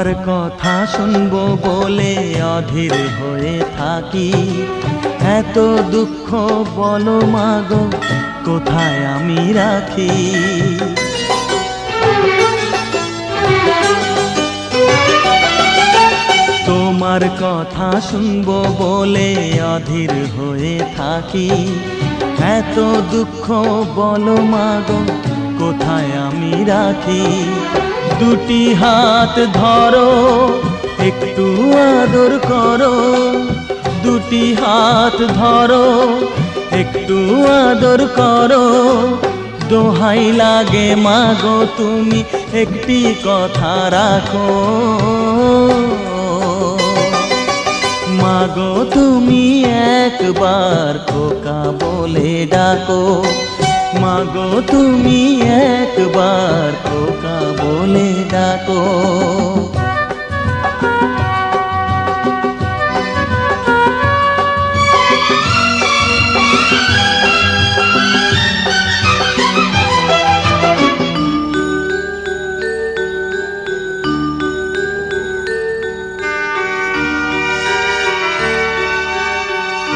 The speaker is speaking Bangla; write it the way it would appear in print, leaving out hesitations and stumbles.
তোমার কথা শুনবো বলে অধীর হয়ে থাকি, এত দুঃখ বলো মাগো কোথায় আমি রাখি। তোমার কথা শুনবো বলে অধীর হয়ে থাকি, এত দুঃখ বলো মাগো কোথায় আমি রাখি। দুটি হাত ধরো একটু আদর করো, দুটি হাত ধরো একটু আদর করো, দোহাই লাগে মাগো তুমি একটি কথা রাখো। মাগো তুমি একবার খোকা বলে ডাকো, মাগো তুমি একবার খোকা বলে ডাকো।